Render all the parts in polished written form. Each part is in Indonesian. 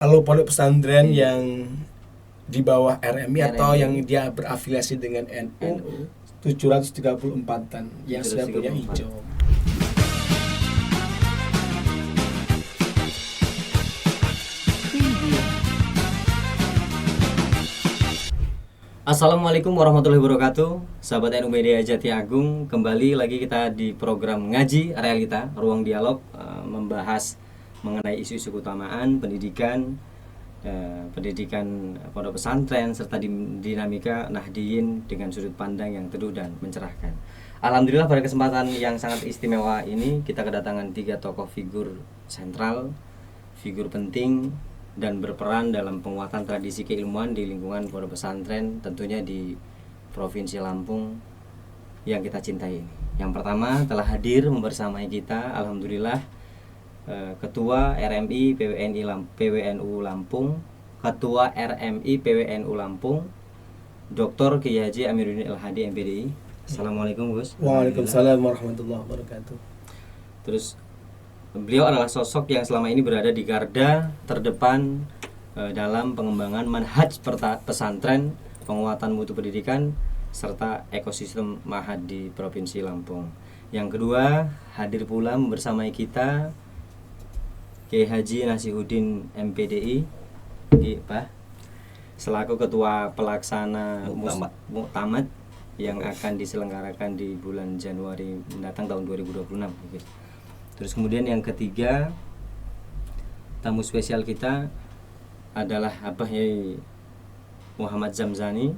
Kalau pondok pesantren yang di bawah RMI atau yang dia berafiliasi dengan NU 734-an yang sudah punya hijau. Assalamualaikum warahmatullahi wabarakatuh. Sahabat NU Media Jati Agung, kembali lagi kita di program Ngaji Realita, Ruang Dialog, membahas mengenai isu-isu keutamaan pendidikan, pendidikan pondok pesantren serta dinamika Nahdiyin dengan sudut pandang yang teduh dan mencerahkan. Alhamdulillah pada kesempatan yang sangat istimewa ini kita kedatangan 3 tokoh figur sentral, figur penting dan berperan dalam penguatan tradisi keilmuan di lingkungan pondok pesantren, tentunya di Provinsi Lampung yang kita cintai ini. Yang pertama telah hadir membersamai kita, alhamdulillah, Ketua RMI PWNU Lampung, Ketua RMI PWNU Lampung, Dr. Kiai Haji Amiruddin El-Hadi MPDI. Assalamualaikum Gus. Waalaikumsalam warahmatullahi wabarakatuh. Terus beliau adalah sosok yang selama ini berada di garda terdepan dalam pengembangan manhaj pesantren, penguatan mutu pendidikan, serta ekosistem mahad di Provinsi Lampung. Yang kedua, hadir pula bersamai kita Kiai Haji Nasihuddin MPDI, Pak, selaku Ketua Pelaksana Muktamad yang akan diselenggarakan di bulan Januari mendatang tahun 2026. Terus kemudian yang ketiga, tamu spesial kita adalah Abah Yai Muhammad Zamzani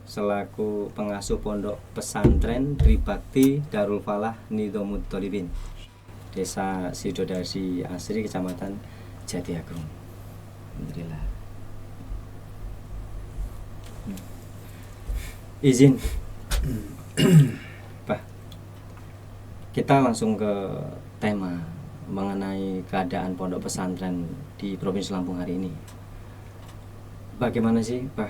selaku pengasuh pondok pesantren Tribakti Darul Falah Nidhamut Thalibin, Desa Sidodasi Asri, Kecamatan Jati Agung. Alhamdulillah. Izin Pak, kita langsung ke tema mengenai keadaan pondok pesantren di Provinsi Lampung hari ini. Bagaimana sih Pak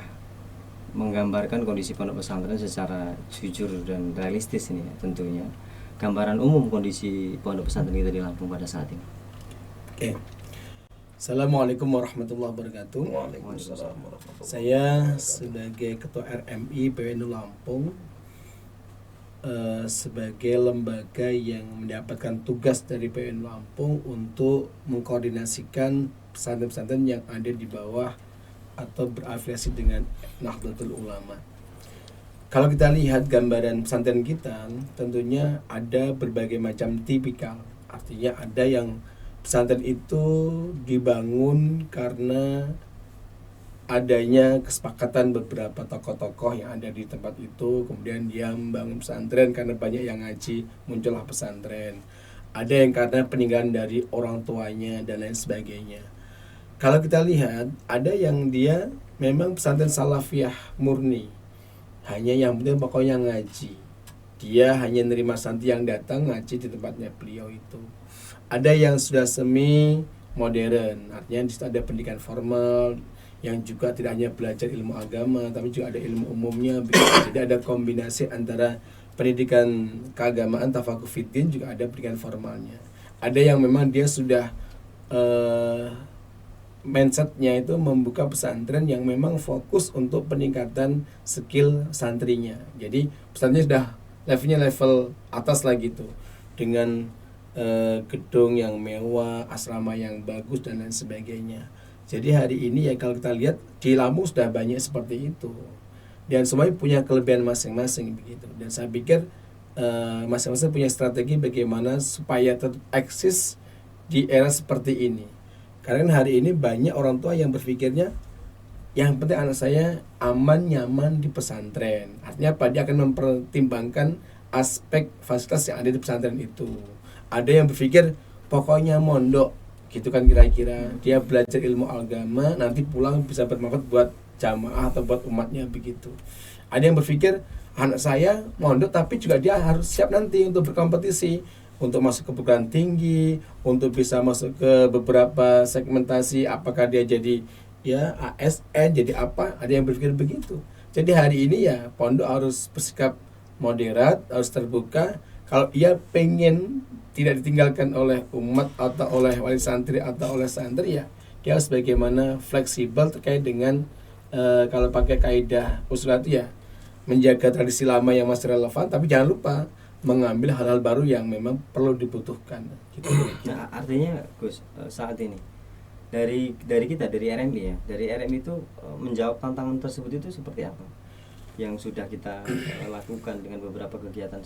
menggambarkan kondisi pondok pesantren secara jujur dan realistis ini ya, tentunya gambaran umum kondisi pondok pesantren kita di Lampung pada saat ini. Oke. Assalamualaikum warahmatullahi wabarakatuh. Waalaikumsalam warahmatullahi wabarakatuh. Saya sebagai Ketua RMI PWNU Lampung, sebagai lembaga yang mendapatkan tugas dari PWNU Lampung untuk mengkoordinasikan pesantren-pesantren yang ada di bawah atau berafiliasi dengan Nahdlatul Ulama. Kalau kita lihat gambaran pesantren kita, tentunya ada berbagai macam tipikal. Artinya ada yang pesantren itu dibangun karena adanya kesepakatan beberapa tokoh-tokoh yang ada di tempat itu, kemudian dia membangun pesantren karena banyak yang ngaji, muncullah pesantren. Ada yang karena peninggalan dari orang tuanya dan lain sebagainya. Kalau kita lihat, ada yang dia memang pesantren salafiyah murni, hanya yang penting pokoknya ngaji. Dia hanya nerima santri yang datang ngaji di tempatnya beliau itu. Ada yang sudah semi modern, artinya di situ ada pendidikan formal yang juga tidak hanya belajar ilmu agama tapi juga ada ilmu umumnya. Jadi ada kombinasi antara pendidikan keagamaan tafaqquh fiddin, juga ada pendidikan formalnya. Ada yang memang dia sudah mindsetnya itu membuka pesantren yang memang fokus untuk peningkatan skill santrinya. Jadi pesantrennya sudah levelnya level atas lagi tuh, dengan gedung yang mewah, asrama yang bagus dan lain sebagainya. Jadi hari ini ya kalau kita lihat di Lampung sudah banyak seperti itu, dan semuanya punya kelebihan masing-masing begitu. Dan saya pikir masing-masing punya strategi bagaimana supaya tetap eksis di era seperti ini. Karena hari ini banyak orang tua yang berpikirnya yang penting anak saya aman nyaman di pesantren. Artinya apa? Dia akan mempertimbangkan aspek fasilitas yang ada di pesantren itu. Ada yang berpikir pokoknya mondok gitu kan, kira-kira dia belajar ilmu agama nanti pulang bisa bermanfaat buat jamaah atau buat umatnya begitu. Ada yang berpikir anak saya mondok tapi juga dia harus siap nanti untuk berkompetisi, untuk masuk ke perguruan tinggi, untuk bisa masuk ke beberapa segmentasi, apakah dia jadi ya ASN, jadi apa, ada yang berpikir begitu. Jadi hari ini ya pondok harus bersikap moderat, harus terbuka. Kalau ia pengen tidak ditinggalkan oleh umat atau oleh wali santri atau oleh santri, ya dia harus bagaimana fleksibel terkait dengan kalau pakai kaidah usul itu ya menjaga tradisi lama yang masih relevan, tapi jangan lupa mengambil hal-hal baru yang memang perlu dibutuhkan gitu. Nah, artinya Gus, saat ini dari kita, dari RMI ya, dari RMI itu menjawab tantangan tersebut itu seperti apa yang sudah kita lakukan dengan beberapa kegiatan?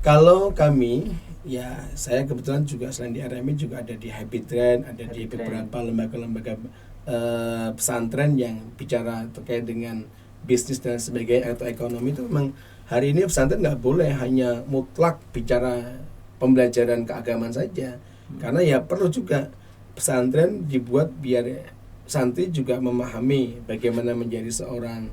Kalau kami, ya saya kebetulan juga selain di RMI juga ada di Happy Trend, ada di Happy Trend. beberapa lembaga-lembaga pesantren yang bicara terkait dengan bisnis dan sebagainya atau ekonomi. Itu memang hari ini pesantren nggak boleh hanya mutlak bicara pembelajaran keagamaan saja, karena ya perlu juga pesantren dibuat biar santri juga memahami bagaimana menjadi seorang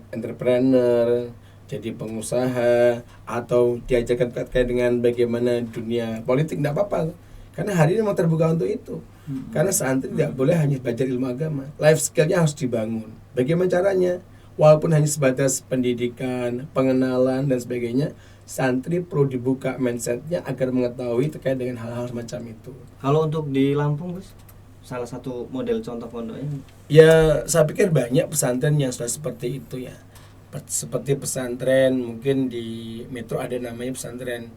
entrepreneur, jadi pengusaha, atau diajarkan terkait dengan bagaimana dunia politik, tidak apa-apa, karena hari ini memang terbuka untuk itu. Karena santri tidak boleh hanya belajar ilmu agama, life skillnya harus dibangun. Bagaimana caranya? Walaupun hanya sebatas pendidikan, pengenalan dan sebagainya, santri perlu dibuka mindsetnya agar mengetahui terkait dengan hal-hal semacam itu. Kalau untuk di Lampung, Gus, salah satu model contoh pondoknya? Ya, saya pikir banyak pesantren yang sudah seperti itu ya. Seperti pesantren mungkin di Metro ada namanya pesantren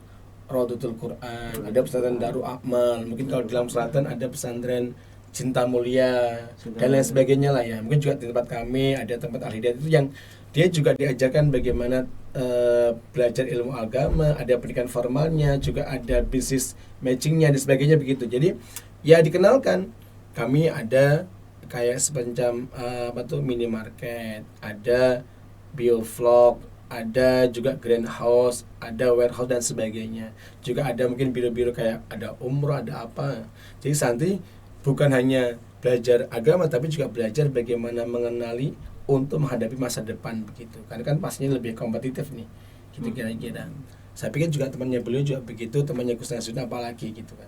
Rodotul Quran, ada pesantren Darul Akmal, mungkin kalau di Lampung Selatan ada pesantren Cinta Mulia dan lain sebagainya lah ya. Mungkin juga di tempat kami ada tempat Al-Hidayat itu yang dia juga diajarkan bagaimana belajar ilmu agama, ada pendidikan formalnya, juga ada bisnis matchingnya dan sebagainya begitu. Jadi ya dikenalkan, kami ada kayak semacam minimarket, ada biovlog, ada juga greenhouse, ada warehouse dan sebagainya. Juga ada mungkin biro-biro kayak ada umroh, ada apa. Jadi santri bukan hanya belajar agama tapi juga belajar bagaimana mengenali untuk menghadapi masa depan begitu. Karena kan pastinya lebih kompetitif nih. Gitu kira-kira. Saya pikir juga temannya beliau juga begitu, temannya Gus Nasrudin apalagi gitu kan.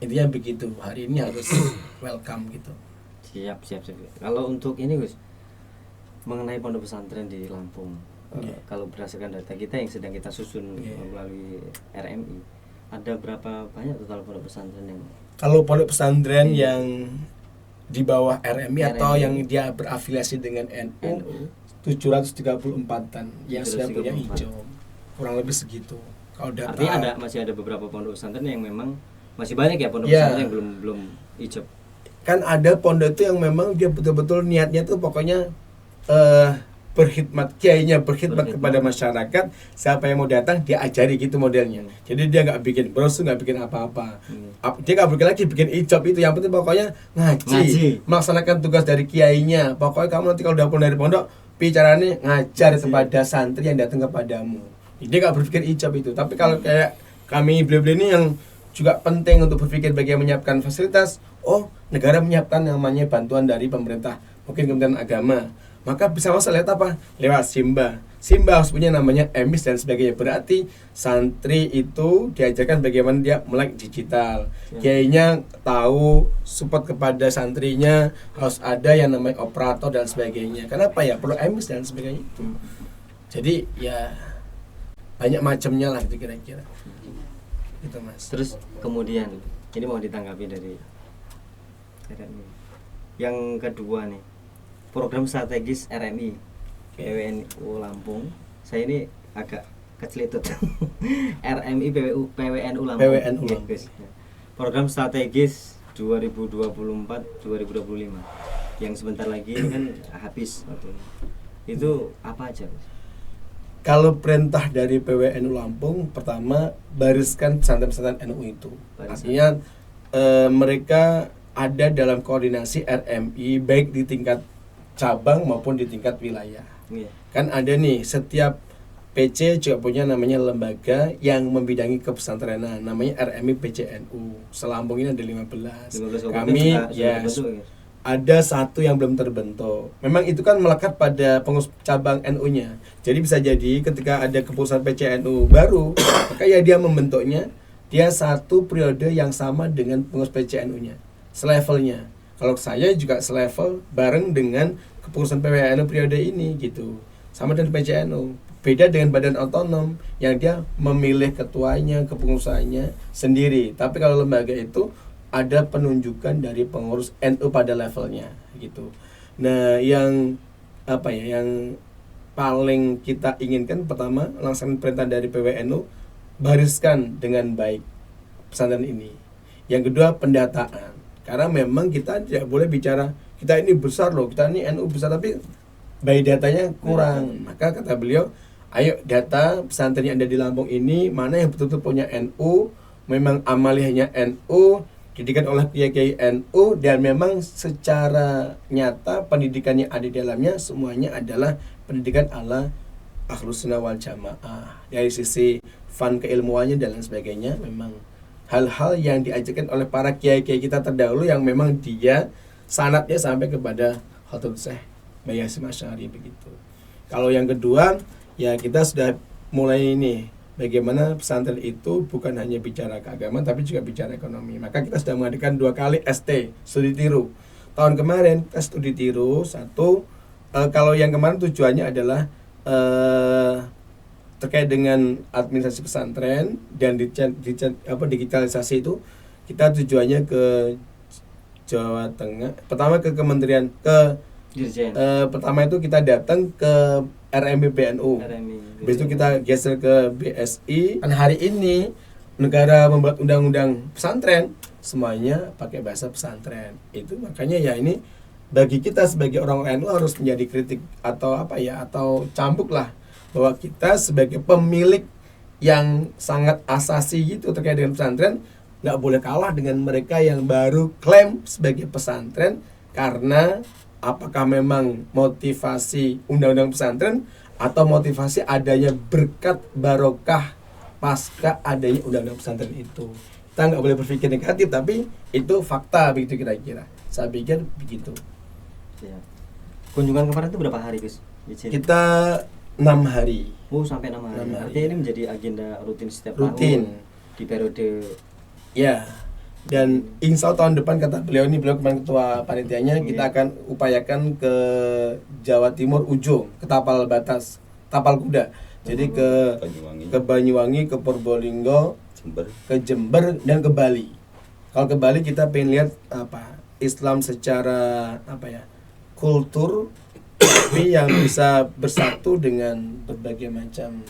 Intinya begitu. Hari ini harus welcome gitu. Siap. Kalau untuk ini Gus, mengenai pondok pesantren di Lampung, kalau berdasarkan data kita yang sedang kita susun melalui RMI, ada berapa banyak total pondok pesantren yang? Kalau pondok pesantren yang di bawah RMI atau yang dia berafiliasi dengan NU 734-an yang sudah punya hijau, kurang lebih segitu. Kalau data artinya masih ada beberapa pondok pesantren yang memang masih banyak ya pondok pesantren yang belum hijau. Kan ada pondok itu yang memang dia betul-betul niatnya tuh pokoknya berkhidmat, kiainya berkhidmat kepada masyarakat, siapa yang mau datang dia ajari gitu modelnya. Jadi dia nggak bikin brosur, nggak bikin apa-apa. Dia nggak bikin lagi bikin ijab itu, yang penting pokoknya ngaji, melaksanakan tugas dari kiainya. Pokoknya kamu nanti kalau udah pulang dari pondok, bicaranya ngajar kepada santri yang datang kepadamu. Dia nggak berpikir ijab itu. Tapi kalau kayak kami beliau-beliau ini yang juga penting untuk berpikir bagaimana menyiapkan fasilitas. Negara menyiapkan namanya bantuan dari pemerintah, mungkin Kementerian Agama. Maka bisa masuk lihat apa? Lewat Simba harus punya namanya emis dan sebagainya. Berarti santri itu diajarkan bagaimana dia melek digital. Kiainya tahu support kepada santrinya, harus ada yang namanya operator dan sebagainya. Kenapa ya? Perlu emis dan sebagainya itu. Jadi ya banyak macamnya lah itu kira-kira. Gitu Mas. Terus kemudian ini mau ditanggapi dari yang kedua nih, program strategis RMI PWNU Lampung. Saya ini agak kecelitut. RMI PWNU Lampung. PWNU Lampung. Program strategis 2024-2025 yang sebentar lagi ini kan habis waktunya. Itu apa aja? Kalau perintah dari PWNU Lampung, pertama bariskan pesantren-pesantren NU itu. Artinya mereka ada dalam koordinasi RMI baik di tingkat cabang maupun di tingkat wilayah. Kan ada nih, setiap PC juga punya namanya lembaga yang membidangi kepesantrenan, namanya RMI PCNU. Selampung ini ada 15. Kami ada satu yang belum terbentuk. Memang itu kan melekat pada pengurus cabang NU-nya. Jadi bisa jadi ketika ada keputusan PCNU baru, maka ya dia membentuknya, dia satu periode yang sama dengan pengurus PCNU-nya, selevelnya. Kalau saya juga selevel bareng dengan keputusan PWNU periode ini gitu. Sama dengan PCNU. Beda dengan badan otonom yang dia memilih ketuanya, kepengurusannya sendiri. Tapi kalau lembaga itu ada penunjukan dari pengurus NU pada levelnya gitu. Nah, yang yang paling kita inginkan pertama, laksanakan perintah dari PWNU, bariskan dengan baik pesantren ini. Yang kedua, pendataan. Karena memang kita tidak boleh bicara kita ini besar loh, kita ini NU besar, tapi by datanya kurang. Maka kata beliau, ayo data pesantren yang ada di Lampung ini mana yang betul-betul punya NU, memang amaliyahnya NU, didikan oleh kiai-kiai NU, dan memang secara nyata pendidikan yang ada di dalamnya semuanya adalah pendidikan ala Ahlus Sunnah wal Jamaah. Dari sisi fun keilmuannya dan lain sebagainya, memang hal-hal yang diajarkan oleh para kiai-kiai kita terdahulu yang memang dia sanadnya sampai kepada Khatib Syekh Bayi Hasyim Asy'ari begitu. Kalau yang kedua, ya kita sudah mulai ini bagaimana pesantren itu bukan hanya bicara keagamaan tapi juga bicara ekonomi. Maka kita sudah mengadakan 2 kali ST, studi tiru. Tahun kemarin kita studi tiru satu, kalau yang kemarin tujuannya adalah terkait dengan administrasi pesantren dan digitalisasi itu, kita tujuannya ke Jawa Tengah. Pertama ke Kementerian pertama itu kita datang ke RMI BNU. Besok kita geser ke BSI. Dan hari ini negara membuat undang-undang pesantren, semuanya pakai bahasa pesantren. Itu makanya ya ini bagi kita sebagai orang NU harus menjadi kritik atau atau cambuk lah, bahwa kita sebagai pemilik yang sangat asasi gitu terkait dengan pesantren nggak boleh kalah dengan mereka yang baru klaim sebagai pesantren. Karena apakah memang motivasi undang-undang pesantren atau motivasi adanya berkat barokah pasca adanya undang-undang pesantren itu. Kita nggak boleh berpikir negatif, tapi itu fakta begitu kira-kira. Saya pikir begitu. Ya. Kunjungan kemarin itu berapa hari, Gus? Kita 6 hari. Oh, sampai 6 hari. Artinya ini menjadi agenda rutin setiap tahun di periode. Ya. Dan insya Allah tahun depan, kata beliau kemarin ketua panitianya, kita akan upayakan ke Jawa Timur ujung, ke tapal kuda. Jadi ke Banyuwangi, ke Purbalingga, ke Jember dan ke Bali. Kalau ke Bali kita pengen lihat Islam secara kultur, tapi yang bisa bersatu dengan berbagai macam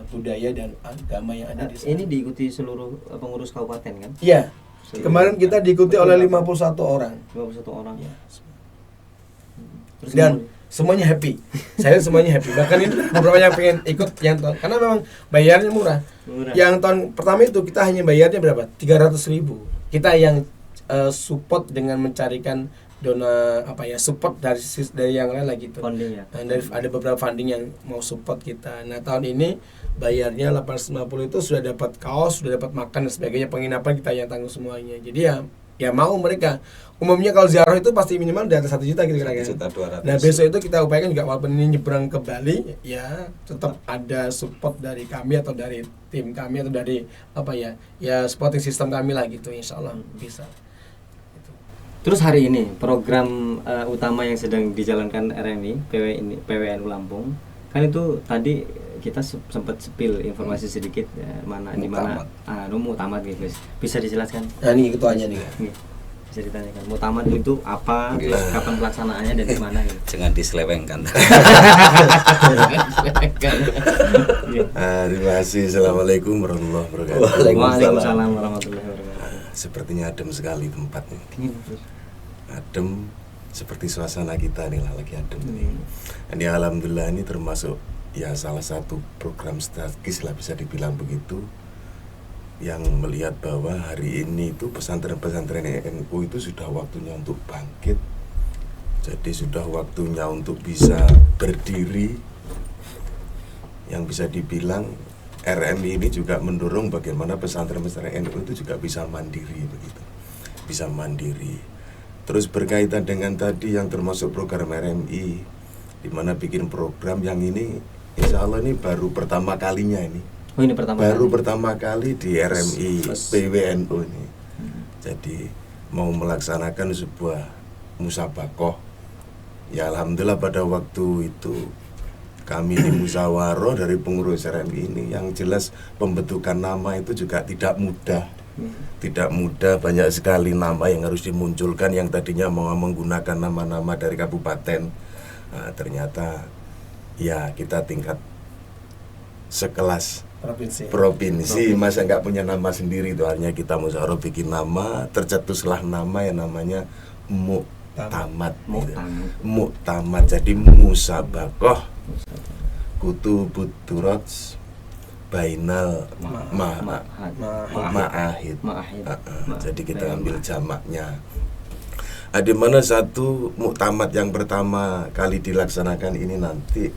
budaya dan agama yang ada di sana. Ini diikuti seluruh pengurus kabupaten kan? Iya. Kemarin kita diikuti oleh 51 orang. 51 orang. Ya. Terus dan semuanya happy. Saya semuanya happy. Bahkan ini beberapa yang pengen ikut yang tahun, karena memang bayarnya murah. Yang tahun pertama itu kita hanya bayarnya berapa? 300.000. Kita yang support dengan mencarikan support dari yang lain lagi itu. Funding ya. Ada beberapa funding yang mau support kita. Nah, tahun ini bayarnya 850 itu sudah dapat kaos, sudah dapat makan dan sebagainya, penginapan kita yang tanggung semuanya. Jadi ya mau mereka. Umumnya kalau ziarah itu pasti minimal di atas 1 juta gitu kira-kira. Nah, besok itu kita upayakan juga walaupun ini nyebrang ke Bali, ya tetap ada support dari kami atau dari tim kami atau dari supporting system kami lah gitu, insyaallah bisa. Terus hari ini program utama yang sedang dijalankan RMI PWNU Lampung kan itu tadi kita sempat spill informasi sedikit ya, di mana muktamad gitu, bisa dijelaskan? Nah, ini ketuanya nih. Bisa ditanyakan muktamad itu apa, kapan pelaksanaannya dan di mana gitu. Jangan diselewengkan. Terima kasih. Assalamualaikum warahmatullahi wabarakatuh. Waalaikumsalam warahmatullahi wabarakatuh. Sepertinya adem sekali tempatnya. Adem seperti suasana kita nih lagi adem ini. Ini alhamdulillah ini termasuk ya salah satu program strategis lah bisa dibilang begitu, yang melihat bahwa hari ini itu pesantren-pesantren NU itu sudah waktunya untuk bangkit. Jadi sudah waktunya untuk bisa berdiri, yang bisa dibilang RMI ini juga mendorong bagaimana pesantren-pesantren NU itu juga bisa mandiri begitu, bisa mandiri. Terus berkaitan dengan tadi yang termasuk program RMI, di mana bikin program yang ini, insya Allah ini baru pertama kalinya ini. Oh, ini pertama kali di RMI PWNU ini. Jadi mau melaksanakan sebuah musabakoh. Ya alhamdulillah pada waktu itu kami di musyawarah dari pengurus RMI ini, yang jelas pembentukan nama itu juga tidak mudah. Tidak mudah, banyak sekali nama yang harus dimunculkan yang tadinya mau menggunakan nama-nama dari kabupaten. Nah, ternyata ya kita tingkat sekelas provinsi masa nggak punya nama sendiri, itu hanya kita musyawarah bikin nama, tercetuslah nama yang namanya Muktamad. Muktamad jadi musabaqah kutubut turats bainal ma'ahid. Jadi kita ambil jamaknya. Di mana satu muktamad yang pertama kali dilaksanakan ini nanti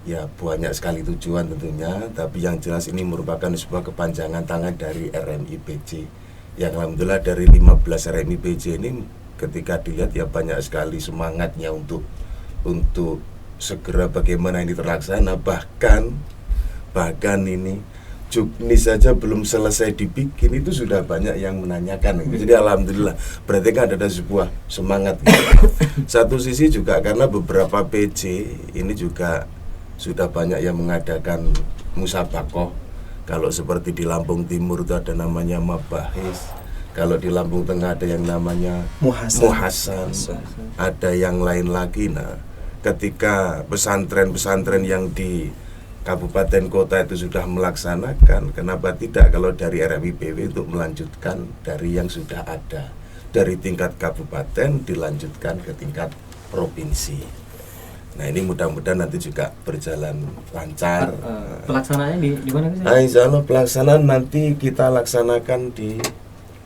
ya banyak sekali tujuan tentunya, tapi yang jelas ini merupakan sebuah kepanjangan tangan dari RMIPJ. Yang alhamdulillah dari 15 RMIPJ ini ketika dilihat ya banyak sekali semangatnya untuk segera bagaimana ini terlaksana. Bahkan ini Jukni saja belum selesai dibikin itu sudah banyak yang menanyakan. Jadi alhamdulillah berarti kan ada sebuah semangat gitu. Satu sisi juga karena beberapa PJ ini juga sudah banyak yang mengadakan musabaqah. Kalau seperti di Lampung Timur itu ada namanya Mabahis. Kalau di Lampung Tengah ada yang namanya Muhasan. Ada yang lain lagi. Nah, ketika pesantren-pesantren yang di kabupaten kota itu sudah melaksanakan, kenapa tidak kalau dari RMIPW untuk melanjutkan dari yang sudah ada, dari tingkat kabupaten dilanjutkan ke tingkat provinsi. Nah ini mudah-mudahan nanti juga berjalan lancar. Pelaksanaannya di mana sih? Nah, insya Allah pelaksanaan nanti kita laksanakan di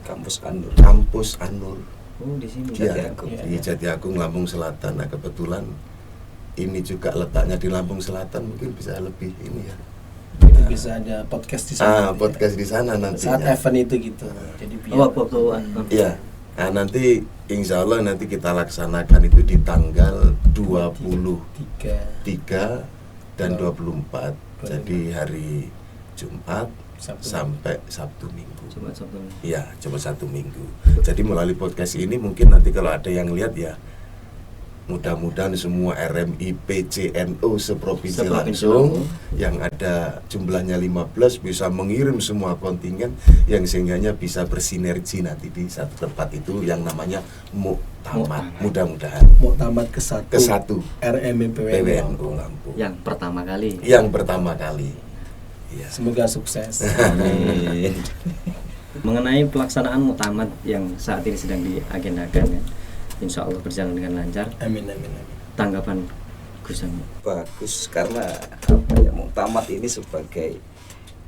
Kampus An-Nur. Oh di sini. Di Jati Agung, Lampung Selatan. Nah kebetulan ini juga letaknya di Lampung Selatan, mungkin bisa lebih ini ya. Itu bisa ada podcast di sana. Podcast di sana nantinya. Saat event itu gitu. Jadi biar Iya. Nah, nanti insya Allah nanti kita laksanakan itu di tanggal 23 dan 24. Jadi hari Jumat sampai Sabtu Minggu. Iya, cuma Sabtu Minggu. Jadi melalui podcast ini mungkin nanti kalau ada yang lihat ya, mudah-mudahan semua RMIPJ NU seprovinsi langsung yang ada jumlahnya 15 bisa mengirim semua kontingen yang sehingganya bisa bersinergi nanti di satu tempat itu yang namanya Muktamad. Mudah-mudahan Muktamad ke-1 RMIPWNU Lampung. Yang pertama kali. Ya. Semoga sukses. Amin. Mengenai pelaksanaan Muktamad yang saat ini sedang diagendakan ya, insya Allah berjalan dengan lancar. Amin. Tanggapan Gus Ami? Bagus, karena Muktamad ini sebagai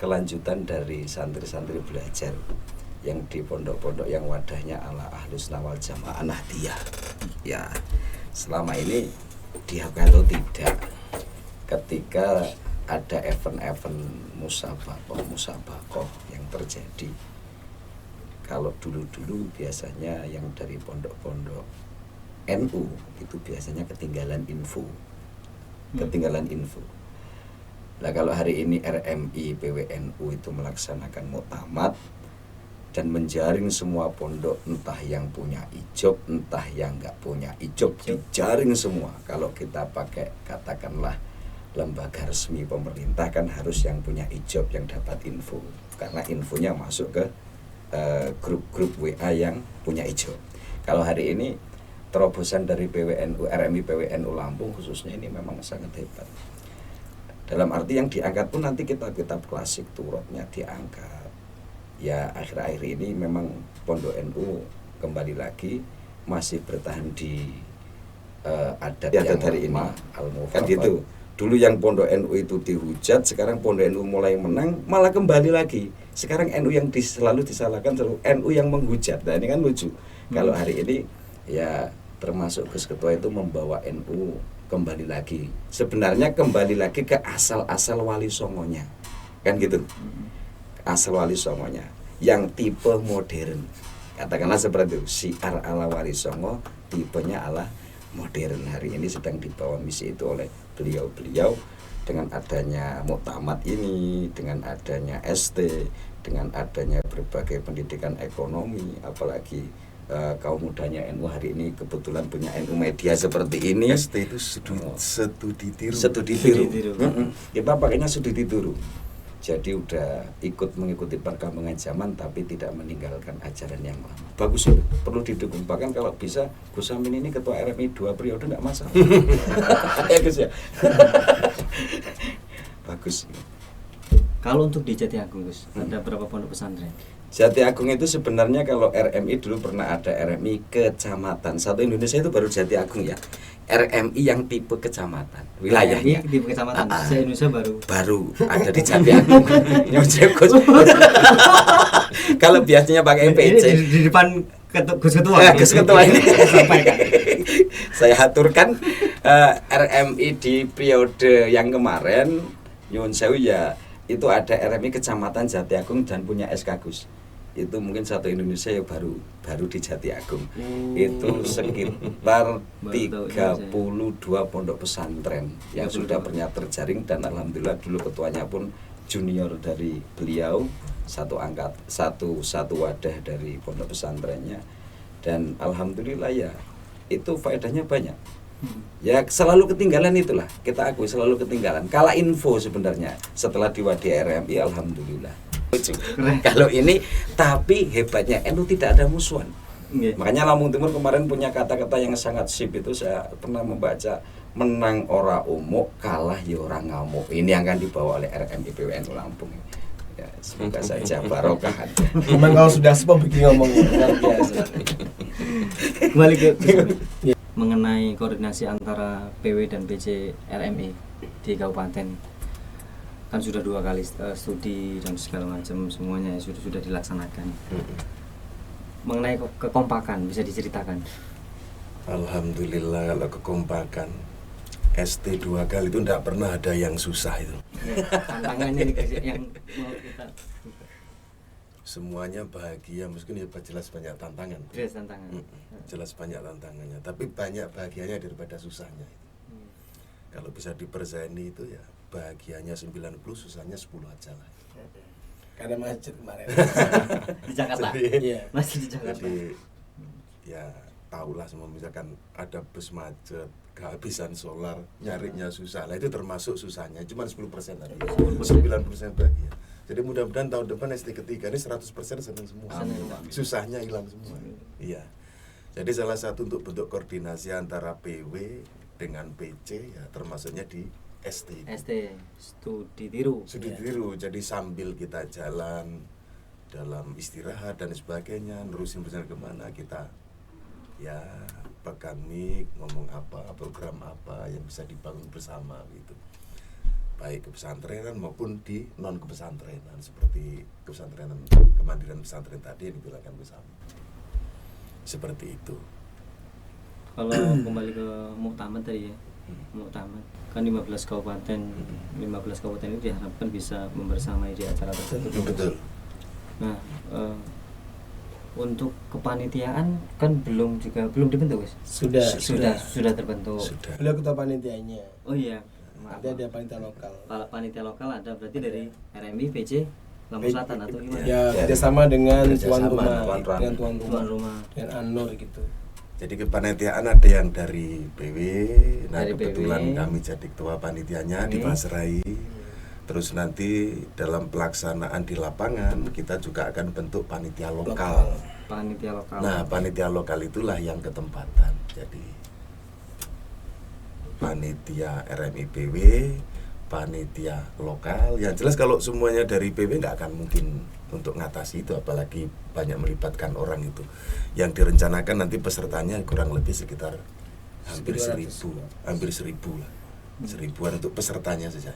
kelanjutan dari santri-santri belajar yang di pondok-pondok yang wadahnya ala Ahlus Sunnah wal Jamaah Nahdiyah. Ya, selama ini diakui atau tidak, ketika ada event-event musabaqah yang terjadi, kalau dulu-dulu biasanya yang dari pondok-pondok NU itu biasanya ketinggalan info. Nah kalau hari ini RMI PWNU itu melaksanakan muktamad dan menjaring semua pondok, entah yang punya ijob, entah yang nggak punya ijob, dijaring semua. Kalau kita pakai katakanlah lembaga resmi pemerintah kan harus yang punya ijob yang dapat info, karena infonya masuk ke grup-grup WA yang punya ijob. Kalau hari ini terobosan dari RMI PWNU Lampung khususnya ini memang sangat hebat. Dalam arti yang diangkat pun nanti kitab-kitab klasik turutnya diangkat. Ya akhir-akhir ini memang Pondok NU kembali lagi masih bertahan di adat yang dari ini kan gitu. Dulu yang Pondok NU itu dihujat, sekarang Pondok NU mulai menang, malah kembali lagi. Sekarang NU yang selalu disalahkan, selalu NU yang menghujat. Nah ini kan lucu. Kalau hari ini ya termasuk Gus Ketua itu membawa NU kembali lagi. Sebenarnya kembali lagi ke asal-asal Wali Songonya. Kan gitu. Asal Wali Songonya yang tipe modern. Katakanlah seperti itu, syiar ala Wali Songo, tipenya ala modern. Hari ini sedang dibawa misi itu oleh beliau-beliau dengan adanya muktamad ini, dengan adanya ST, dengan adanya berbagai pendidikan ekonomi, apalagi kaum mudanya NU hari ini kebetulan punya NU media seperti ini. ST itu studi tiru. Kita pakainya studi tiru. Jadi udah ikut mengikuti perkembangan zaman tapi tidak meninggalkan ajaran yang lama. Bagus itu, perlu didukung. Bahkan kalau bisa Gus Amin ini ketua RMI 2 periode enggak masalah. Ya Gus ya. Bagus. Kalau untuk di Jati Agung Gus, ada berapa pondok pesantren? Jati Agung itu sebenarnya kalau RMI dulu pernah ada RMI kecamatan. Satu Indonesia itu baru Jati Agung ya. RMI yang tipe kecamatan wilayahnya. RMI tipe kecamatan. Se-Indonesia baru ada di Jati Agung. Kalau biasanya pakai PC di depan Gus Ketua. Gus Ketua ini sampaikan. Saya aturkan RMI di periode yang kemarin nyuwun sewu ya, itu ada RMI kecamatan Jati Agung dan punya SK Gus. Itu mungkin satu Indonesia yang baru di Jati Agung. Itu sekitar 32 pondok pesantren yang sudah pernah terjaring, dan alhamdulillah dulu ketuanya pun junior dari beliau, satu wadah dari pondok pesantrennya, dan alhamdulillah ya itu faedahnya banyak. Ya selalu ketinggalan, itulah kita akui selalu ketinggalan. Kalah info sebenarnya setelah diwadi RMI, alhamdulillah. Kalau ini, tapi hebatnya NU tidak ada musuhan. Makanya Lampung Timur kemarin punya kata-kata yang sangat sip, itu saya pernah membaca, menang ora umuk, kalah ya orang ngamuk. Ini yang akan dibawa oleh RMI PWNU Lampung. Ya, semoga saja barokah. Memang kalau sudah sepom bikin ngomong luar biasa. Kembali ke mengenai koordinasi antara PW dan PC RMI di kabupaten, kan sudah 2 kali studi dan segala macam, semuanya sudah dilaksanakan. Mengenai kekompakan bisa diceritakan? Alhamdulillah kalau kekompakan ST 2 kali itu tidak pernah ada yang susah itu. Tantangannya yang mau kita semuanya bahagia, meskipun ya jelas banyak tantangan. jelas tantangan. Jelas banyak tantangannya, tapi banyak bahagianya daripada susahnya. Kalau bisa diperseni itu ya bahagianya 90, susahnya 10 aja lah. Karena macet kemarin. Di Jakarta. Iya. Masih di Jakarta. Jadi ya tahulah semua, misalkan ada bus macet, kehabisan solar, nyarinya susah. Lah itu termasuk susahnya, cuma 10% tadi. 90% bahagia. Jadi mudah-mudahan tahun depan ST ketiga ini 100% senang semua. Susahnya hilang semua. Iya. Jadi salah satu untuk bentuk koordinasi antara PW dengan PC ya termasuknya di ST studi tiru. Jadi sambil kita jalan dalam istirahat dan sebagainya, nerusin perjalanan kemana, kita ya pegang mic, ngomong apa, program apa yang bisa dibangun bersama gitu, baik kepesantrenan maupun di non kepesantrenan, seperti kepesantrenan kemandirian pesantren tadi yang dibilangkan bersama, seperti itu. Kalau kembali ke Muktamad tadi ya, Muktamad kan 15 kabupaten itu diharapkan bisa membersamai di acara tersebut. Betul. Nah, untuk kepanitiaan kan belum dibentuk, Guys. Sudah terbentuk. Sudah. Beliau ketua panitianya. Oh iya. Ada panitia lokal. Panitia lokal ada berarti dari RMI, PC, Lampung Selatan atau gimana? Ya, kerjasama dengan tuan Kerjasama, rumah, dengan Anur gitu. Jadi kepanitiaan ada yang dari PW, nah Dari kebetulan PW. kami jadi ketua panitianya di Pasrai. Terus nanti dalam pelaksanaan di lapangan kita juga akan bentuk panitia lokal. Panitia lokal. Nah, panitia lokal itulah yang ketempatan. Jadi panitia RMI PW, panitia lokal. Yang jelas kalau semuanya dari PW nggak akan mungkin untuk ngatasi itu, apalagi banyak melibatkan orang itu. Yang direncanakan nanti pesertanya kurang lebih sekitar hampir 1.000 lah. 1.000-an untuk pesertanya saja.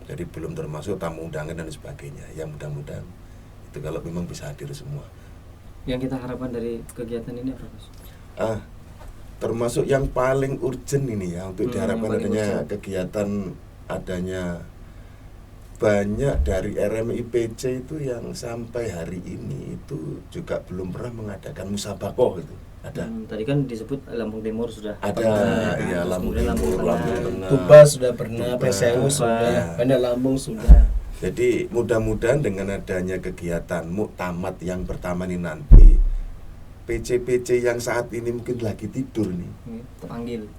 Jadi belum termasuk tamu undangan dan sebagainya. Yang mudah-mudahan itu kalau memang bisa hadir semua. Yang kita harapkan dari kegiatan ini apa, Mas? Termasuk yang paling urgent ini ya untuk diharapkan yang paling adanya urgent. kegiatan, adanya banyak dari RMI PC itu yang sampai hari ini itu juga belum pernah mengadakan musabakoh itu. Ada. Tadi kan disebut Lampung Timur sudah Ada, pernah, ya Lampung kemudian Timur, Tengah. Lampung Tengah. Tuba sudah pernah, Tuba. PSEU sudah, Ya. Bandar Lampung sudah. Jadi mudah-mudahan dengan adanya kegiatan Muktamad yang pertama ini nanti PC yang saat ini mungkin lagi tidur nih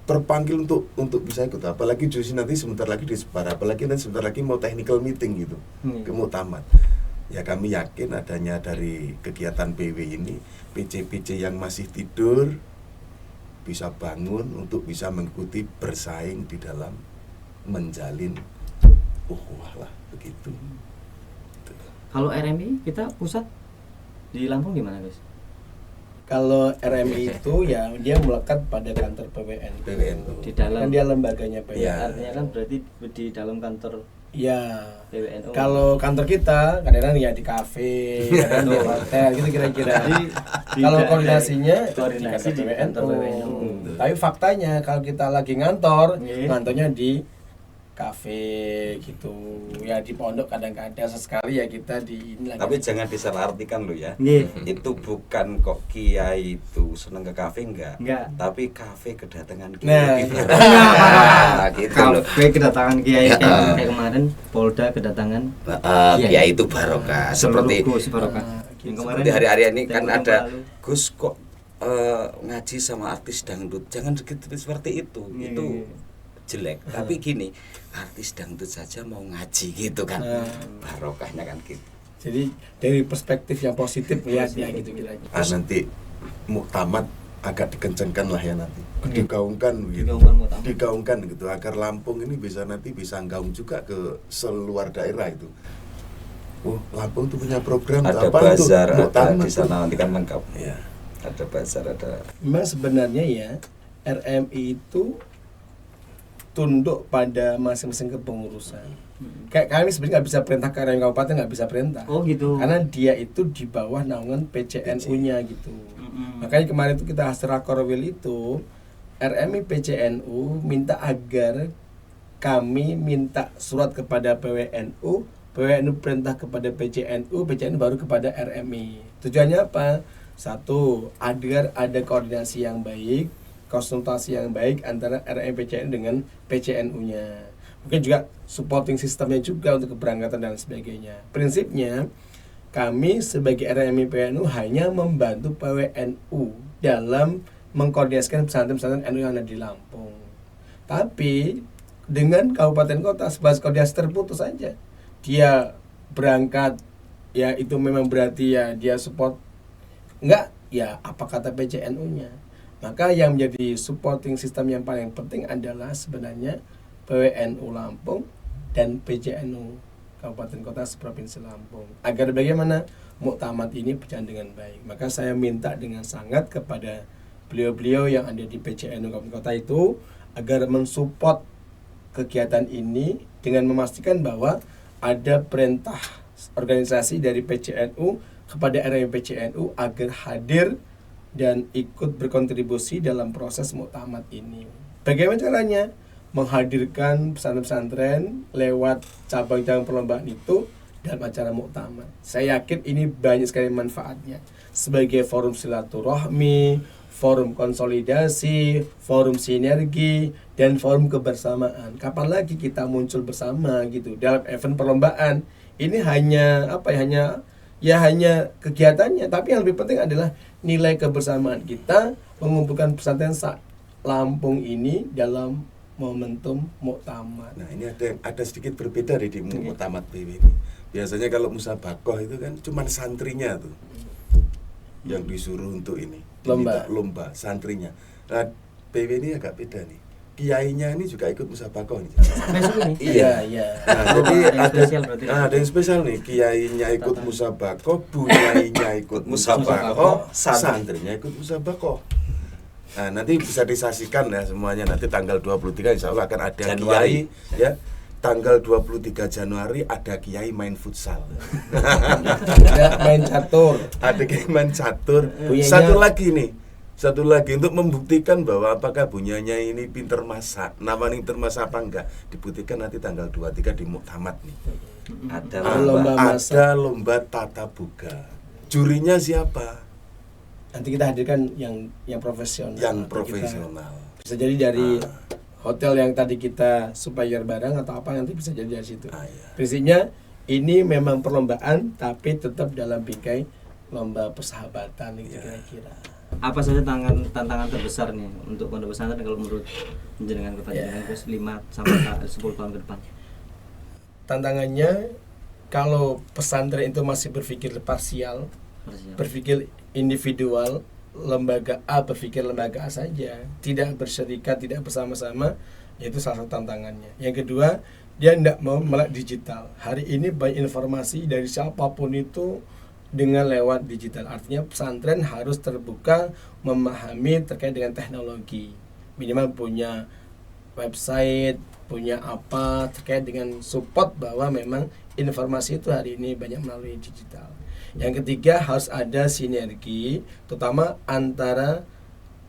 terpanggil untuk bisa ikut, apalagi justru nanti sebentar lagi disebar, apalagi nanti sebentar lagi mau technical meeting gitu ke muktamad. Ya kami yakin adanya dari kegiatan PW ini PC yang masih tidur bisa bangun untuk bisa mengikuti bersaing di dalam menjalin ukhuwah lah begitu. Kalau RMI kita pusat di Lampung gimana guys? Kalau RMI itu ya dia melekat pada kantor PWN. Di dalam Kan dia lembaganya PWN. Ya. artinya kan berarti di dalam kantor Ya. PWNU. Kalau kantor kita kadang-kadang ya di kafe, kadang di hotel gitu kira-kira. Kalau koordinasinya koordinasi di kantor PWNU. Tapi faktanya kalau kita lagi ngantor, Iya. ngantornya di kafe gitu. Ya di pondok kadang-kadang sesekali ya kita di ini lagi. Tapi jangan disalahartikan lo ya. Nggih. Itu bukan kok kiai itu seneng ke kafe enggak. Tapi kafe kedatangan Nah. kiai nah, gitu loh. Kafe kedatangan kiai kayak kemarin Polda kedatangan Kiai itu barokah. Seperti Gus Barokah. gitu. Yang kemarin seperti hari-hari ini kan tahun ada lalu. Gus kok ngaji sama artis dangdut. Jangan seperti itu. Iya, Itu iya. jelek. Tapi gini, artis dangdut saja mau ngaji gitu kan. Barokahnya kan gitu. Jadi dari perspektif yang positif lihatnya gitu kira-kira. Nanti muktamad agak dikencengkan lah ya nanti, digaungkan gitu, digaungkan gitu agar Lampung ini bisa nggaung juga ke seluar daerah itu. Lampung tuh punya program Ada apa tuh? bazar, ada Muktamad di sana tuh. nanti kan lengkap. Ya. Ada bazar, ada. Memang sebenarnya ya RMI itu tunduk pada masing-masing kepengurusan. Kayak kami sebenarnya nggak bisa perintah ke RMI kabupaten, nggak bisa perintah. Oh gitu. Karena dia itu di bawah naungan PCNU-nya gitu. Makanya kemarin itu kita Hasra Korwil itu RMI PCNU minta agar kami minta surat kepada PWNU, PWNU perintah kepada PCNU, PCNU baru kepada RMI. Tujuannya apa? Satu, agar ada koordinasi yang baik, konsultasi yang baik antara RMI PCNU dengan PCNU-nya. Mungkin juga supporting sistemnya juga untuk keberangkatan dan sebagainya. Prinsipnya kami sebagai RMI PWNU hanya membantu PWNU dalam mengkoordinasikan pesantren-pesantren NU yang ada di Lampung. Tapi dengan kabupaten kota sebatas koordinasi terputus saja. Dia berangkat ya itu memang berarti ya dia support. Enggak, ya apa kata PCNU-nya. Maka yang menjadi supporting system yang paling penting adalah sebenarnya PWNU Lampung dan PCNU Kabupaten Kota Provinsi Lampung. Agar bagaimana muktamad ini berjalan dengan baik. Maka saya minta dengan sangat kepada beliau-beliau yang ada di PCNU Kabupaten Kota itu agar mensupport kegiatan ini dengan memastikan bahwa ada perintah organisasi dari PCNU kepada RMI PCNU agar hadir dan ikut berkontribusi dalam proses muktamad ini. Bagaimana caranya? Menghadirkan pesantren-pesantren lewat cabang-cabang perlombaan itu dalam acara muktamad. Saya yakin ini banyak sekali manfaatnya sebagai forum silaturahmi, forum konsolidasi, forum sinergi, dan forum kebersamaan. Kapan lagi kita muncul bersama gitu dalam event perlombaan? Ini hanya apa ya? Hanya kegiatannya, tapi yang lebih penting adalah nilai kebersamaan kita mengumpulkan pesantren Lampung ini dalam momentum muktamad. Nah ini ada sedikit berbeda di muktamad PW ini. Biasanya kalau musabakoh itu kan cuma santrinya tuh yang disuruh untuk ini lomba santrinya. Nah PW ini agak beda nih. Kiainya ini juga ikut musabakoh nih. Iya. Nah, jadi ada yang ada spesial nih. Kiainya ikut musabakoh, buyainya ikut musabakoh, santrinya ikut musabakoh. Nah, nanti bisa disaksikan ya semuanya nanti tanggal 23 insya Allah akan ada Januari. Kiai ya. Tanggal 23 Januari ada Kiai main futsal. Ada main catur. Ada Kiai main catur. Bunyanya. Satu lagi untuk membuktikan bahwa apakah bunyanya ini pinter masak, namanya pinter masak apa enggak, dibuktikan nanti tanggal 23 di muktamad nih. Ada lomba tata buka. Jurinya siapa? Nanti kita hadirkan yang profesional. Yang profesional. Bisa jadi dari hotel yang tadi kita supplier barang atau apa nanti bisa jadi dari situ. Iya. Prinsipnya ini memang perlombaan tapi tetap dalam bingkai lomba persahabatan gitu kira-kira. apa saja tantangan terbesar nih untuk pondok pesantren kalau menurut jenengan kepanjangan Gus 5 sampai 10 tahun ke depan? Tantangannya kalau pesantren itu masih berpikir parsial, berpikir individual, lembaga A berpikir lembaga A saja, tidak berserikat, tidak bersama-sama, itu salah satu tantangannya. Yang kedua, dia tidak mau melek digital. Hari ini banyak informasi dari siapapun itu dengan lewat digital. Artinya pesantren harus terbuka memahami terkait dengan teknologi. Minimal punya website, punya apa terkait dengan support bahwa memang informasi itu hari ini banyak melalui digital. Yang ketiga, harus ada sinergi terutama antara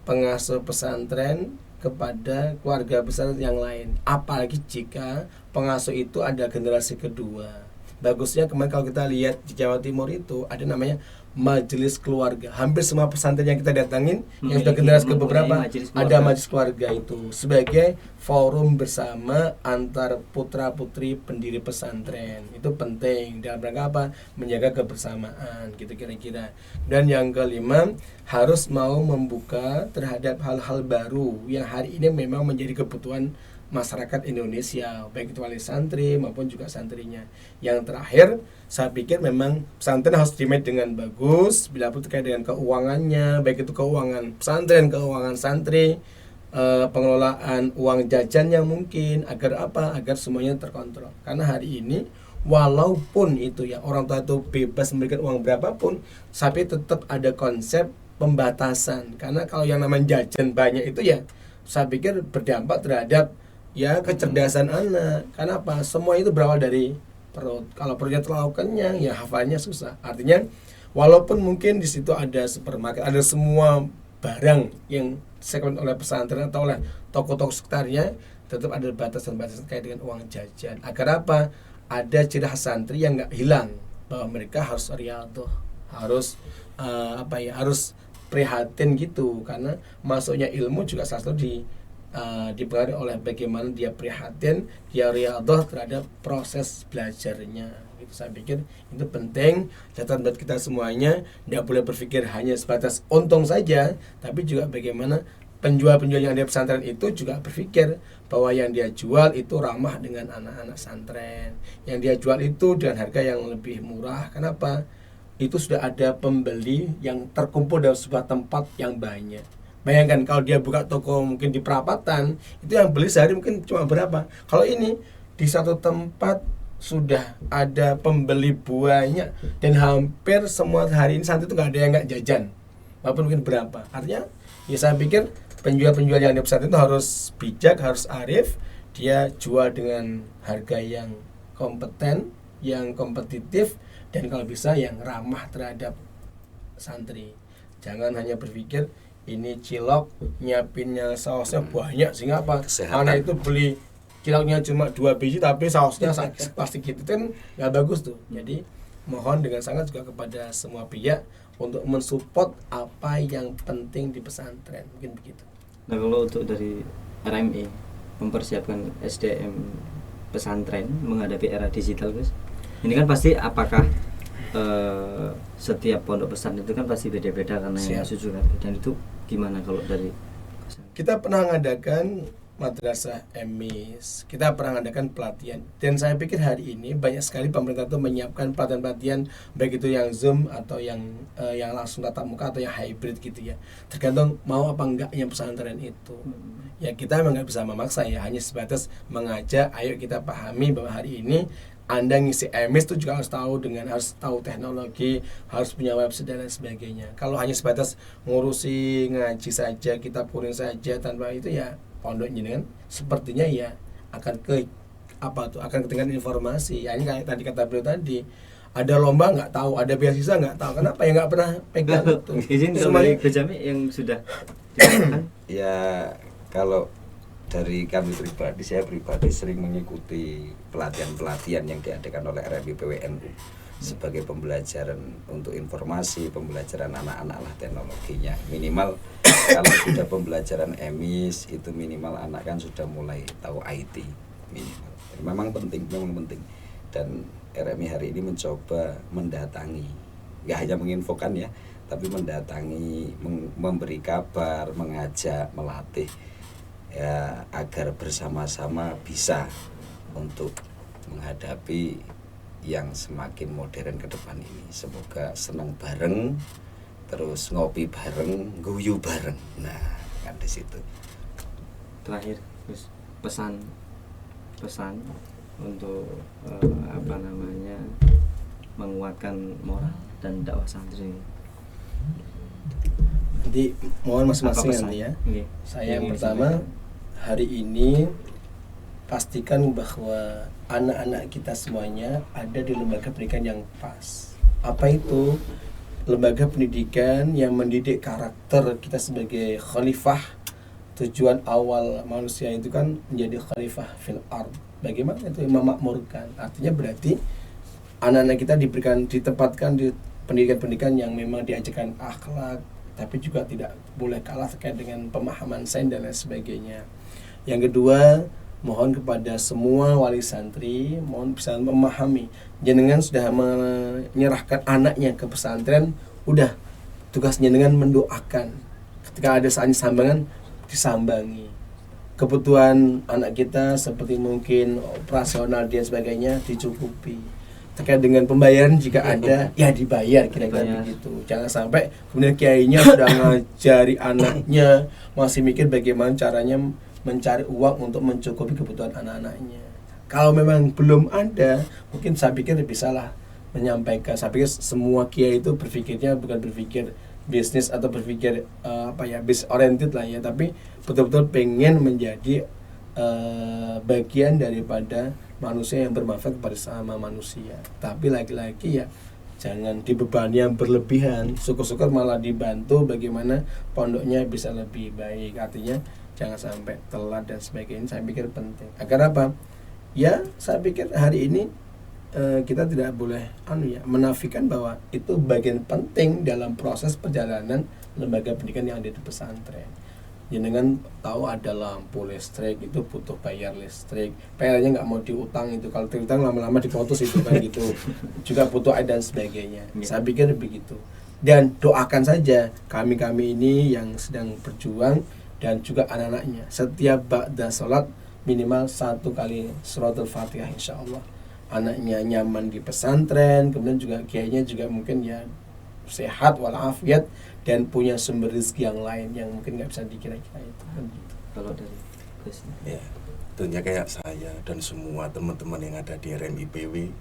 pengasuh pesantren kepada keluarga besar yang lain. Apalagi jika pengasuh itu ada generasi kedua. Bagusnya kemarin kalau kita lihat di Jawa Timur itu ada namanya majelis keluarga. Hampir semua pesantren yang kita datangin yang sudah generasi ke beberapa ada majelis keluarga itu sebagai forum bersama antar putra putri pendiri pesantren. Itu penting dalam rangka apa? Menjaga kebersamaan gitu kira-kira. Dan yang kelima, harus mau membuka terhadap hal-hal baru yang hari ini memang menjadi kebutuhan masyarakat Indonesia, baik itu wali santri maupun juga santrinya. Yang terakhir, saya pikir memang pesantren harus dimanage dengan bagus bila pun terkait dengan keuangannya, baik itu keuangan pesantren, keuangan santri, pengelolaan uang jajannya mungkin, agar apa? Agar semuanya terkontrol. Karena hari ini walaupun itu ya orang tua itu bebas memberikan uang berapapun, tapi tetap ada konsep pembatasan. Karena kalau yang namanya jajan banyak itu ya, saya pikir berdampak terhadap ya kecerdasan anak. Karena apa? Semua itu berawal dari perut. Kalau perutnya terlalu kenyang ya hafalnya susah. Artinya walaupun mungkin di situ ada supermarket, ada semua barang yang disediakan oleh pesantren atau oleh toko-toko sekitarnya, tetap ada batasan-batasan terkait dengan uang jajan. Agar apa? Ada ciri khas santri yang nggak hilang, bahwa mereka harus riyadhah, harus harus prihatin gitu. Karena masuknya ilmu juga salah satu dipengaruhi oleh bagaimana dia prihatin, dia riyadhah terhadap proses belajarnya. Itu saya pikir itu penting, catatan buat kita semuanya. Tidak boleh berpikir hanya sebatas untung saja, tapi juga bagaimana penjual-penjual yang ada di pesantren itu juga berpikir bahwa yang dia jual itu ramah dengan anak-anak santren, yang dia jual itu dengan harga yang lebih murah. Kenapa? Itu sudah ada pembeli yang terkumpul dalam sebuah tempat yang banyak. Bayangkan kalau dia buka toko mungkin di perapatan, itu yang beli sehari mungkin cuma berapa. Kalau ini di satu tempat sudah ada pembeli banyak dan hampir semua hari ini santri itu nggak ada yang nggak jajan, walaupun mungkin berapa. Artinya ya saya pikir penjual-penjual yang di pesantren itu harus bijak, harus arif. Dia jual dengan harga yang kompeten, yang kompetitif, dan kalau bisa yang ramah terhadap santri. Jangan hanya berpikir ini cilok nyiapinnya sausnya banyak sehingga apa? Anak itu beli ciloknya cuma 2 biji tapi sausnya plastik gitu kan nggak bagus tuh. Jadi mohon dengan sangat juga kepada semua pihak untuk mensupport apa yang penting di pesantren, mungkin begitu. Nah kalau untuk dari RMI mempersiapkan SDM pesantren menghadapi era digital, Gus, ini kan pasti apakah setiap pondok pesantren itu kan pasti beda-beda karena yang susukan, dan itu gimana kalau dari kita pernah mengadakan madrasah emis, kita pernah mengadakan pelatihan, dan saya pikir hari ini banyak sekali pemerintah itu menyiapkan pelatihan-pelatihan baik itu yang Zoom atau yang langsung tatap muka atau yang hybrid gitu ya, tergantung mau apa enggaknya pesantren itu. Ya kita memang nggak bisa memaksa ya, hanya sebatas mengajak, ayo kita pahami bahwa hari ini Anda ngisi emis itu juga harus tahu teknologi, harus punya website dan lain sebagainya. Kalau hanya sebatas ngurusi ngaji saja, kita kuring saja tanpa itu ya pondok jenengan sepertinya ya akan ketinggalan informasi. Ya ini kayak tadi kata beliau tadi, ada lomba nggak tahu, ada beasiswa nggak tahu. Kenapa ya nggak pernah pegang itu? Izin dari Gojami yang sudah dilakukan. Ya kalau dari kami pribadi, saya pribadi sering mengikuti pelatihan-pelatihan yang diadakan oleh RMI PWNU sebagai pembelajaran untuk informasi, pembelajaran anak-anak lah teknologinya. Minimal kalau sudah pembelajaran emis itu minimal anak kan sudah mulai tahu IT minimal. Memang penting. Dan RMI hari ini mencoba mendatangi, nggak hanya menginfokan ya, tapi mendatangi, memberi kabar, mengajak, melatih ya agar bersama-sama bisa untuk menghadapi yang semakin modern ke depan ini. Semoga senang bareng, terus ngopi bareng, guyu bareng. Nah, kan di situ. Terakhir Gus, pesan untuk menguatkan moral dan dakwah santri. Nanti mohon masing-masing Apa pesan? nanti ya. Nggih. Saya yang Nggih, pertama, hari ini pastikan bahwa anak-anak kita semuanya ada di lembaga pendidikan yang pas. Apa itu? Lembaga pendidikan yang mendidik karakter kita sebagai khalifah. Tujuan awal manusia itu kan menjadi khalifah fil ard. Bagaimana itu memakmurkan? Artinya berarti anak-anak kita ditempatkan di pendidikan-pendidikan yang memang diajarkan akhlak, tapi juga tidak boleh kalah terkait dengan pemahaman sains dan lain sebagainya. Yang kedua, mohon kepada semua wali santri, mohon bisa memahami, jenengan sudah menyerahkan anaknya ke pesantren, udah tugas jenengan mendoakan. Ketika ada saatnya sambangan, disambangi. Kebutuhan anak kita seperti mungkin operasional dan sebagainya dicukupi. Terkait dengan pembayaran jika ada, ya dibayar, kira-kira begitu. Jangan sampai kemudian kiainya sudah ngajari anaknya, masih mikir bagaimana caranya mencari uang untuk mencukupi kebutuhan anak-anaknya. Kalau memang belum ada, mungkin saya pikir bisalah menyampaikan. Saya pikir semua kiai itu berpikirnya bukan berpikir bisnis atau berpikir business oriented lah ya, tapi betul-betul pengen menjadi bagian daripada manusia yang bermanfaat kepada sama manusia. Tapi lagi-lagi ya jangan dibebani yang berlebihan. Syukur-syukur malah dibantu bagaimana pondoknya bisa lebih baik. Artinya jangan sampai telat dan sebagainya. Saya pikir penting. Agar apa? Ya saya pikir hari ini kita tidak boleh menafikan bahwa itu bagian penting dalam proses perjalanan lembaga pendidikan yang ada di pesantren. Jenengan tahu ada lampu listrik itu butuh bayar listrik, PR-nya nggak mau diutang, itu kalau diutang lama-lama diputus itu kan gitu. Juga butuh air dan sebagainya. Saya pikir begitu. Dan doakan saja kami ini yang sedang berjuang dan juga anak-anaknya setiap ba'da salat minimal 1 kali suratul Fatihah, insya Allah. Anaknya nyaman di pesantren, kemudian juga kiainya juga mungkin ya sehat walafiat dan punya sumber rezeki yang lain yang mungkin nggak bisa dikira-kira itu. Kalau dari Gus, Ya, tentunya kayak saya dan semua teman-teman yang ada di RMIPW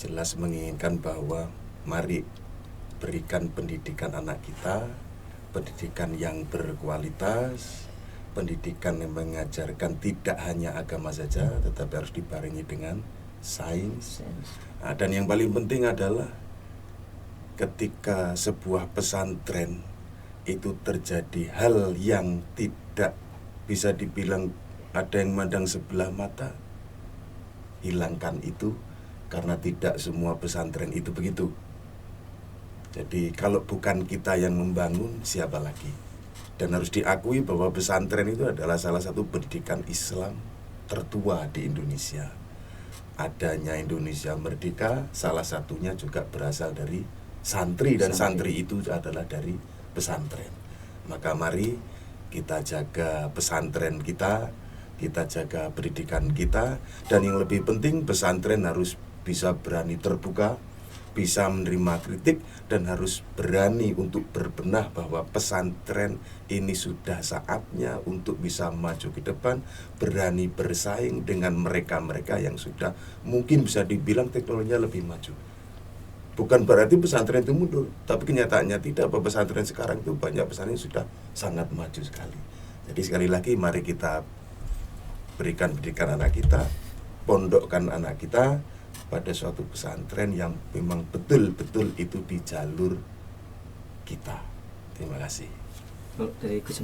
jelas menginginkan bahwa mari berikan pendidikan anak kita, pendidikan yang berkualitas, pendidikan yang mengajarkan tidak hanya agama saja, tetapi harus dibarengi dengan sains. Nah, dan yang paling penting adalah ketika sebuah pesantren itu terjadi hal yang tidak bisa dibilang ada yang memandang sebelah mata, hilangkan itu, karena tidak semua pesantren itu begitu. Jadi kalau bukan kita yang membangun, siapa lagi? Dan harus diakui bahwa pesantren itu adalah salah satu pendidikan Islam tertua di Indonesia. Adanya Indonesia merdeka, salah satunya juga berasal dari santri, dan santri itu adalah dari pesantren. Maka mari kita jaga pesantren kita jaga pendidikan kita, dan yang lebih penting pesantren harus bisa berani terbuka, bisa menerima kritik, dan harus berani untuk berbenah bahwa pesantren ini sudah saatnya untuk bisa maju ke depan, berani bersaing dengan mereka-mereka yang sudah mungkin bisa dibilang teknologinya lebih maju. Bukan berarti pesantren itu mundur, tapi kenyataannya tidak, bahwa pesantren sekarang itu banyak pesantren yang sudah sangat maju sekali. Jadi sekali lagi mari kita berikan pendidikan anak kita, pondokkan anak kita pada suatu pesantren yang memang betul-betul itu di jalur kita. Terima kasih. Dari Gus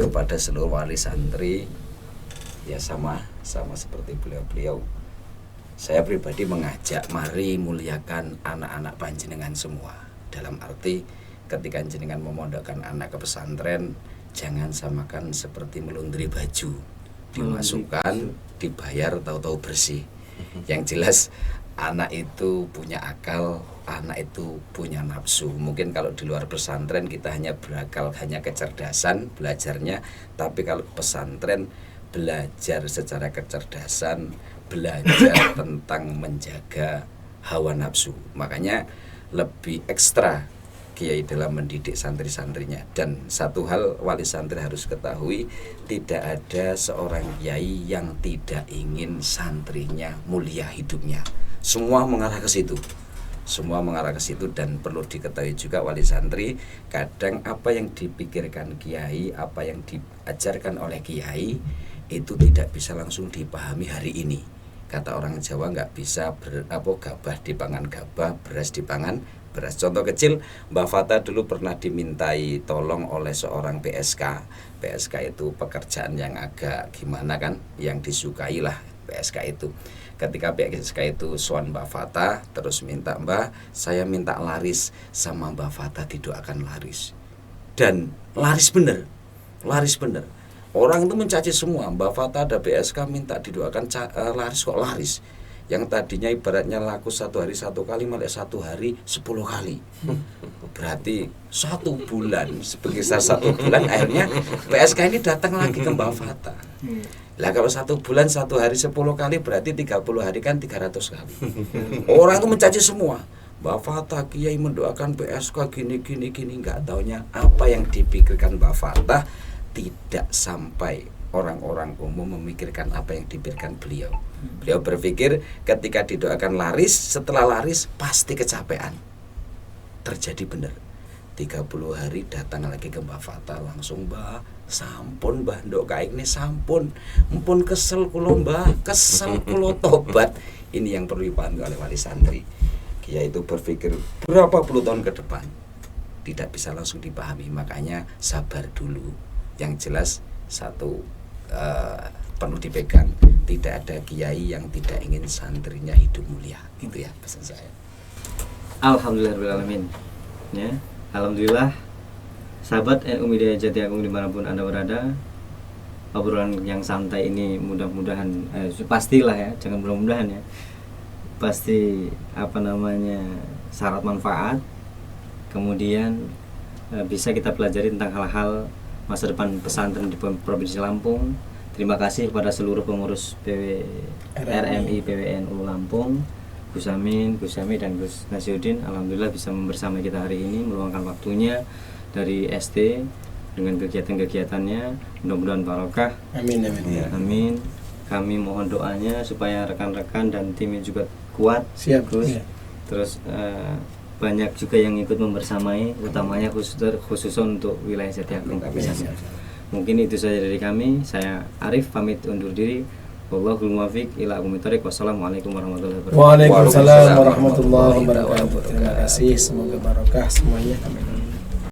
Kepada seluruh wali santri, ya sama seperti beliau-beliau, saya pribadi mengajak mari muliakan anak-anak panjenengan semua. Dalam arti ketika jenengan memondokkan anak ke pesantren, jangan samakan seperti melundri baju, dimasukkan, dibayar, tahu-tahu bersih. Yang jelas anak itu punya akal, anak itu punya nafsu. Mungkin kalau di luar pesantren kita hanya berakal, hanya kecerdasan belajarnya, tapi kalau pesantren belajar secara kecerdasan, belajar tentang menjaga hawa nafsu. Makanya lebih ekstra kiai dalam mendidik santri-santrinya. Dan satu hal wali santri harus ketahui, tidak ada seorang kiai yang tidak ingin santrinya mulia hidupnya. Semua mengarah ke situ. Semua mengarah ke situ. Dan perlu diketahui juga wali santri, kadang apa yang dipikirkan kiai, apa yang diajarkan oleh kiai itu tidak bisa langsung dipahami hari ini. Kata orang Jawa, nggak bisa gabah dipangan gabah, beras dipangan beras. Contoh kecil, Mbak Fata dulu pernah dimintai tolong oleh seorang PSK. PSK itu pekerjaan yang agak gimana kan, yang disukai lah PSK itu. Ketika PSK itu soal Mbak Fata, terus minta, Mbak, saya minta laris, sama Mbak Fata didoakan laris. Dan laris bener, laris bener. Orang itu mencaci semua, Mbak Fata ada PSK minta didoakan laris, kok laris. Yang tadinya ibaratnya laku 1 hari 1 kali, malah 1 hari 10 kali. Berarti 1 bulan, sebesar 1 bulan akhirnya PSK ini datang lagi ke Mbak Fata. Lah kalau 1 bulan 1 hari 10 kali berarti 30 hari kan 300 kali. Orang itu mencaci semua. Mbak Fata, kiai mendoakan PSK gini, nggak taunya apa yang dipikirkan Mbak Fata tidak sampai orang-orang umum memikirkan apa yang dipikirkan beliau. Beliau berpikir ketika didoakan laris, setelah laris pasti kecapean. Terjadi benar. 30 hari datang lagi ke Mbak Fata, langsung, Mbak, sampun Mbak, ndok kaik ini sampun. Mumpun kesel kulo Mbak, kesel kulo tobat. Ini yang perlu dipahami oleh wali santri. Kiai itu berpikir berapa puluh tahun ke depan. Tidak bisa langsung dipahami, makanya sabar dulu. Yang jelas satu perlu dipegang, tidak ada kiai yang tidak ingin santrinya hidup mulia, gitu ya pesan saya. Alhamdulillahirrahmanirrahim. Ya, alhamdulillah, sahabat NU Media Jati Agung dimanapun Anda berada, obrolan yang santai ini mudah-mudahan pastilah ya, jangan mudah-mudahan ya, pasti syarat manfaat, kemudian bisa kita pelajari tentang hal-hal masa depan pesantren di Provinsi Lampung. Terima kasih kepada seluruh pengurus RMI PWNU Lampung, Gus Amin, Gus Yami, dan Gus Nasyuddin. Alhamdulillah bisa bersama kita hari ini, meluangkan waktunya dari ST dengan kegiatan-kegiatannya. Mudah-mudahan barokah. Amin, amin. Ya, amin. Kami mohon doanya supaya rekan-rekan dan timnya juga kuat. Siap, Gus. ya. Terus banyak juga yang ikut membersamai, utamanya khusus untuk wilayah Jati Agung. Mungkin itu saja dari kami. Saya Arif pamit undur diri. Wallahul muwaffiq ila aqwamit thoriq. Wassalamualaikum warahmatullahi wabarakatuh. Waalaikumsalam warahmatullahi wabarakatuh. Terima kasih, semoga barokah semuanya. Amin.